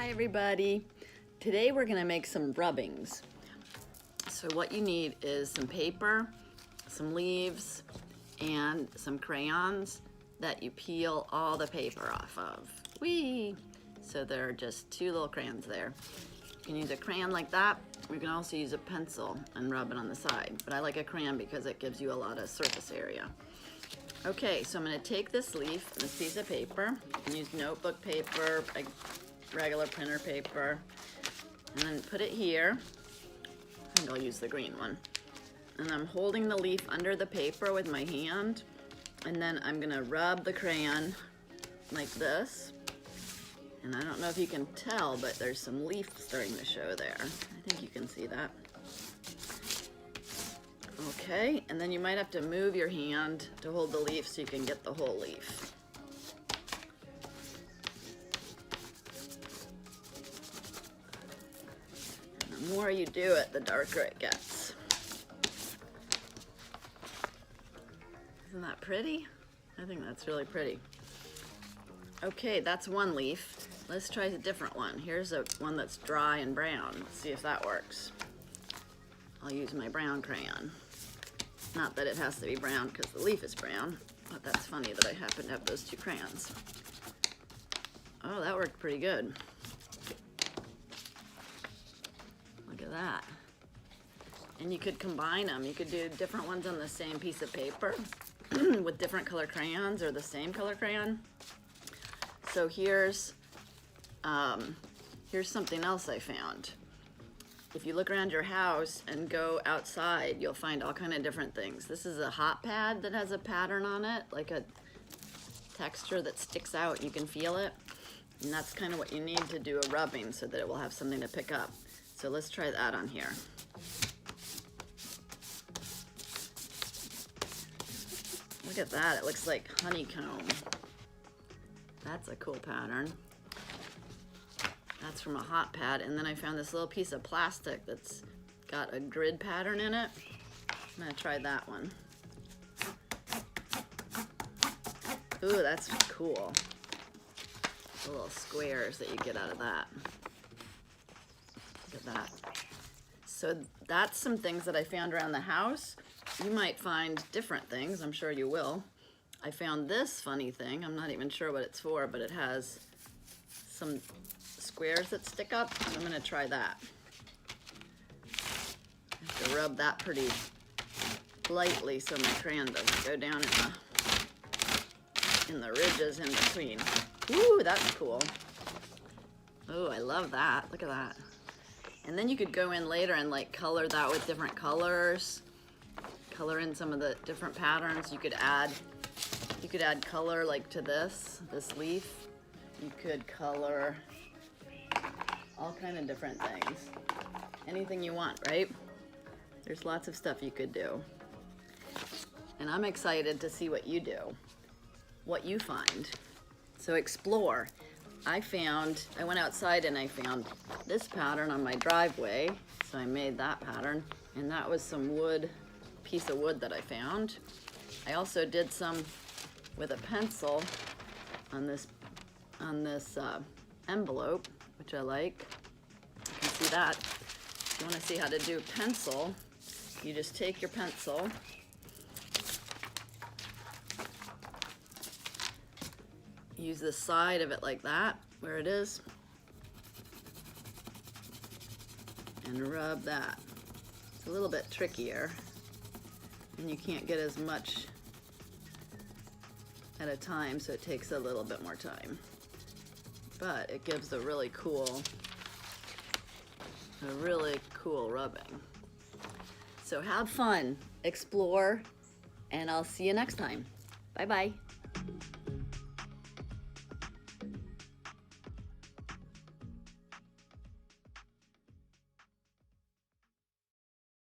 Hi everybody. Today we're going to make some rubbings. So what you need is some paper, some leaves, and some crayons that you peel all the paper off of. Whee! So there are just two little crayons there. You can use a crayon like that. You can also use a pencil and rub it on the side. But I like a crayon because it gives you a lot of surface area. Okay, so I'm going to take this leaf and this piece of paper and use notebook paper, regular printer paper, and then put it here. I think I'll use the green one. And I'm holding the leaf under the paper with my hand, and then I'm going to rub the crayon like this. And I don't know if you can tell, but there's some leaf starting to show there. I think you can see that. Okay, and then you might have to move your hand to hold the leaf so you can get the whole leaf. And the more you do it, the darker it gets. Isn't that pretty? I think that's really pretty. Okay, that's one leaf. Let's try a different one. Here's one that's dry and brown. Let's see if that works. I'll use my brown crayon. Not that it has to be brown because the leaf is brown, but that's funny that I happen to have those two crayons. Oh, that worked pretty good. Look at that. And you could combine them. You could do different ones on the same piece of paper with different color crayons or the same color crayon. So here's something else I found. If you look around your house and go outside, you'll find all kind of different things. This is a hot pad that has a pattern on it, like a texture that sticks out and you can feel it. And that's kind of what you need to do a rubbing so that it will have something to pick up. So let's try that on here. Look at that, it looks like honeycomb. That's a cool pattern. That's from a hot pad, and then I found this little piece of plastic that's got a grid pattern in it. I'm gonna try that one. Ooh, that's cool. The little squares that you get out of that. Look at that. So that's some things that I found around the house. You might find different things, I'm sure you will. I found this funny thing, I'm not even sure what it's for, but it has some squares that stick up. I'm gonna try that. I have to rub that pretty lightly so my crayon doesn't go down in the ridges in between. Ooh, that's cool. Oh, I love that. Look at that. And then you could go in later and like color that with different colors. Color in some of the different patterns. You could add color like to this leaf. You could color all kind of different things. Anything you want, right? There's lots of stuff you could do. And I'm excited to see what you do, what you find. So explore. I went outside and I found this pattern on my driveway. So I made that pattern, and that was some piece of wood that I found. I also did some with a pencil on this envelope, which I like. You can see that. If you want to see how to do pencil, you just take your pencil, use the side of it like that, where it is, and rub that. It's a little bit trickier, and you can't get as much at a time, so it takes a little bit more time. But it gives a really cool rubbing. So have fun, explore, and I'll see you next time. Bye-bye.